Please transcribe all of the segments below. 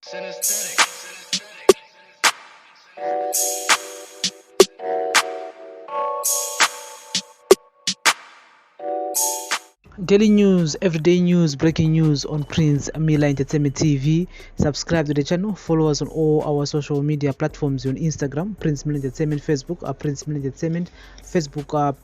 Daily news, everyday news, breaking news on Prince Miller Entertainment TV. Subscribe to the channel, follow us on all our social media platforms on Instagram, Prince Miller Entertainment, Facebook, Prince Miller Entertainment, Facebook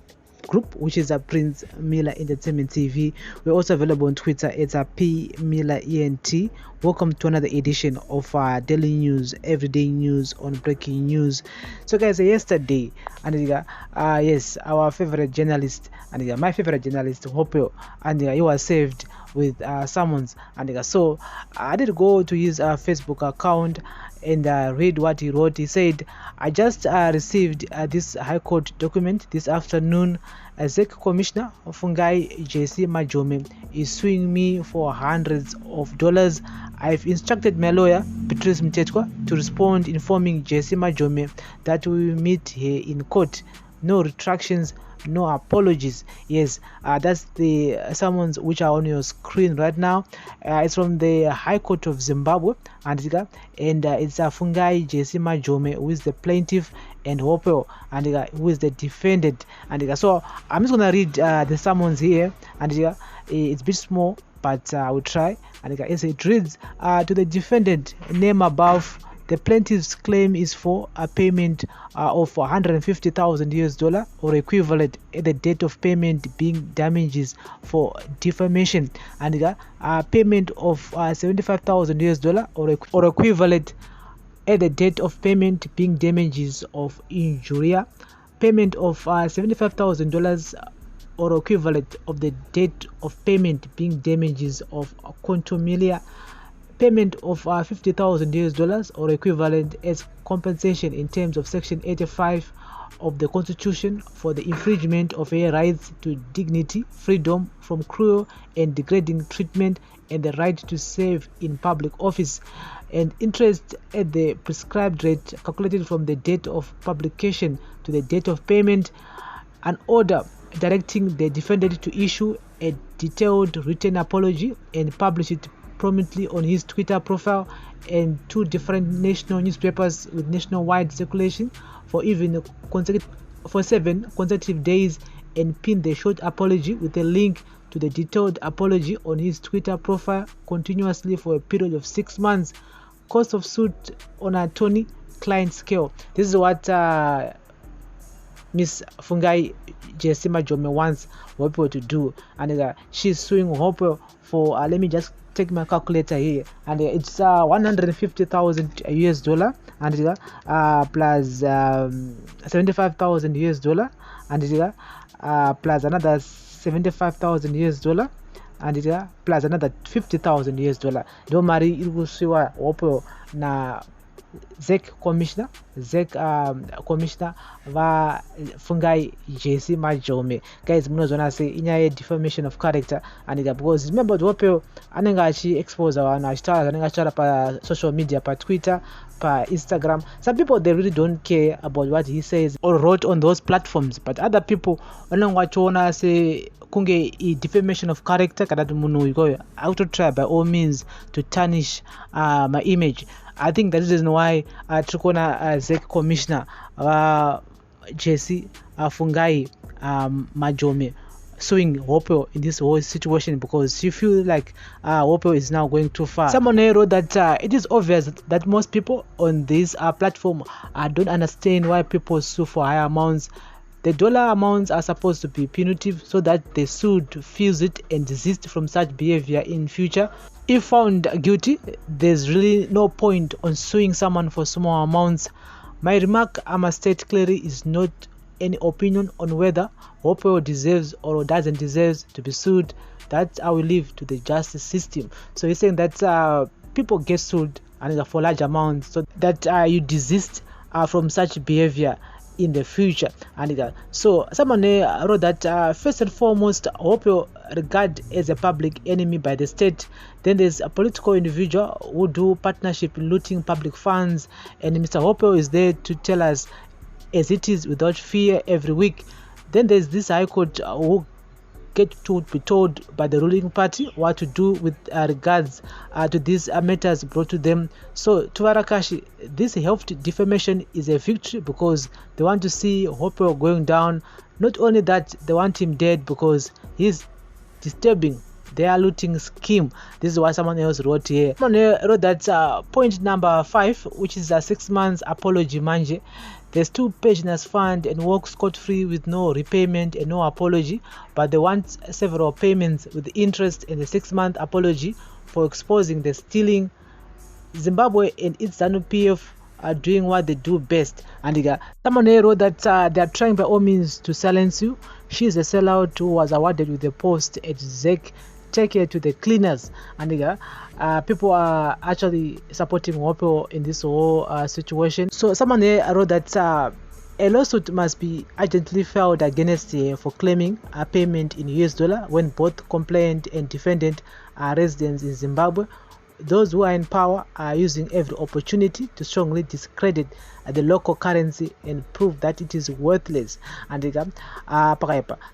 group, which is Prince Miller Entertainment TV. We're also available on Twitter. It's P Miller ENT. Welcome to another edition of daily news, everyday news on breaking news. So guys, yesterday, and yes, our favorite journalist, and my favorite journalist, Hopewell, and he was saved with summons, and so I did go to his Facebook account and read what he wrote. He said, I just received this High Court document this afternoon. Zacc Commissioner Fungai J.C. Majome is suing me for hundreds of dollars. I've instructed my lawyer, Patrice Mtetwa, to respond, informing J.C. Majome that we will meet here in court. No retractions, no apologies. Yes, that's the summons which are on your screen right now. It's from the High Court of Zimbabwe, and it's Fungai J.C. Majome, who is the plaintiff, and Hopewell, and who is the defendant. And so I'm just gonna read the summons here, and it's a bit small, but I will try. And it reads, to the defendant, name above, the plaintiff's claim is for a payment of $150,000 or equivalent at the date of payment being damages for defamation, and a payment of $75,000 or equivalent at the date of payment being damages of injury, payment of $75,000 or equivalent of the date of payment being damages of contumalia, payment of $50,000 or equivalent as compensation in terms of Section 85 of the Constitution for the infringement of a rights to dignity, freedom from cruel and degrading treatment, and the right to serve in public office, and interest at the prescribed rate calculated from the date of publication to the date of payment, an order directing the defendant to issue a detailed written apology and publish it prominently on his Twitter profile and 2 different national newspapers with nationwide circulation for 7 consecutive days, and pin the short apology with a link to the detailed apology on his Twitter profile continuously for a period of 6 months. Cost of suit on a attorney-client scale. This is what Miss Fungai J.C. Majome wants Hopewell to do, and she's suing Hopewell for let me just take my calculator here, and it's $150,000 and plus $75,000 and plus another $75,000 and plus another $50,000. Don't marry Irgusiwa Hopewell na Zacc Commissioner va Fungai J.C. Majome. Guys, munozona say inya defamation of character, and because remember Hopewell anenga achi expose wana achitala anenga achitala pa social media, pa Twitter, pa Instagram. Some people, they really don't care about what he says or wrote on those platforms, but other people anenga achona say kunge defamation of character kada munhu ikoyo auto try by all means to tarnish my image. I think that is the reason why Trikona Zacc Commissioner J.C. Fungai Majome suing Hopewell in this whole situation, because she feels like Hopewell is now going too far. Someone wrote that it is obvious that most people on this platform don't understand why people sue for higher amounts. The dollar amounts are supposed to be punitive so that the sued feels it and desist from such behavior in future. If found guilty, there's really no point on suing someone for small amounts. My remark, I must state clearly, is not any opinion on whether Hopewell deserves or doesn't deserve to be sued. That I will leave to the justice system. So he's saying that people get sued and for large amounts, so that you desist from such behavior in the future. And so someone wrote that first and foremost, Hopewell regarded as a public enemy by the state. Then there's a political individual who do partnership in looting public funds, and Mr. Hopewell is there to tell us as it is without fear every week. Then there's this High Court who get to be told by the ruling party what to do with regards to these matters brought to them. So to Arakashi, this health defamation is a victory because they want to see Hopewell going down. Not only that, they want him dead because he's disturbing their looting scheme. This is what someone else wrote here. Someone wrote that point number 5, which is a 6 months apology manje. There's 2 pensioners fund and walk scot-free with no repayment and no apology, but they want several payments with interest and the 6-month apology for exposing the stealing. Zimbabwe and its ZANU-PF are doing what they do best. And someone wrote that they are trying by all means to silence you. She is a sellout who was awarded with a post at Zacc. Take her to the cleaners. And people are actually supporting Hopewell in this whole situation. So someone wrote that a lawsuit must be urgently filed against her for claiming a payment in US dollar when both complainant and defendant are residents in Zimbabwe. Those who are in power are using every opportunity to strongly discredit the local currency and prove that it is worthless. And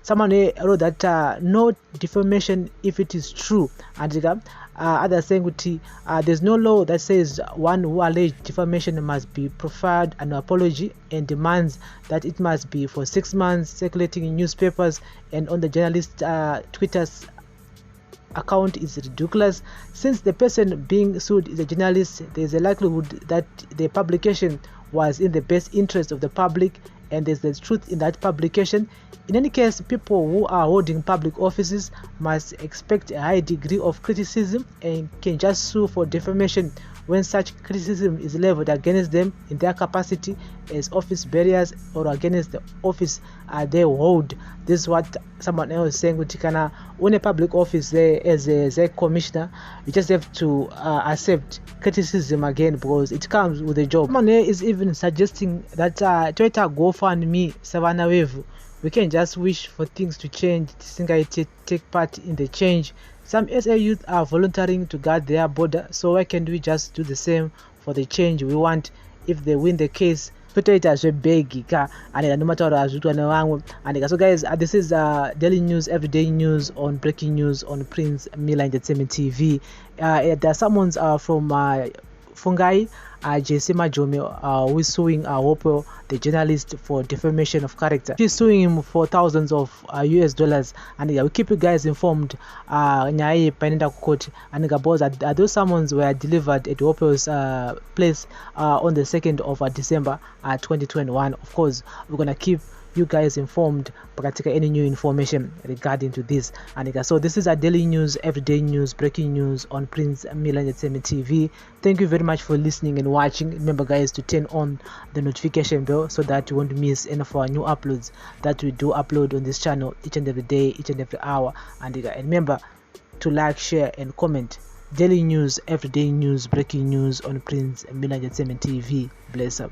someone wrote that no defamation if it is true. And others saying there's no law that says one who alleged defamation must be proffered an apology and demands that it must be for 6 months circulating in newspapers and on the journalist Twitter's account is ridiculous. Since the person being sued is a journalist, there is a likelihood that the publication was in the best interest of the public and there's the truth in that publication. In any case, people who are holding public offices must expect a high degree of criticism and can just sue for defamation when such criticism is leveled against them in their capacity as office bearers or against the office they hold. This is what someone else is saying. When a public office there as a commissioner, you just have to accept criticism again because it comes with a job. Someone is even suggesting that Twitter GoFundMe Savannah Wave, we can just wish for things to change. Take part in the change. Some SA youth are volunteering to guard their border, so why can't we just do the same for the change we want? If they win the case, Twitter is a big and no matter what. And so guys, this is daily news, everyday news on breaking news on Prince Miller Entertainment TV. There are someone's from Fungai, Jesima Jome, who is suing Hopewell, the journalist, for defamation of character. She's suing him for thousands of US dollars, and we'll keep you guys informed. Court and those summons were delivered at Hopewell's place on the 2nd of December 2021. Of course, we're gonna keep you guys informed about any new information regarding to this. And so this is our daily news, everyday news, breaking news on Prince Miller Entertainment TV. Thank you very much for listening and watching. Remember guys to turn on the notification bell so that you won't miss any of our new uploads that we do upload on this channel each and every day, each and every hour. And remember to like, share and comment. Daily news, everyday news, breaking news on Prince Miller Entertainment TV. Bless up.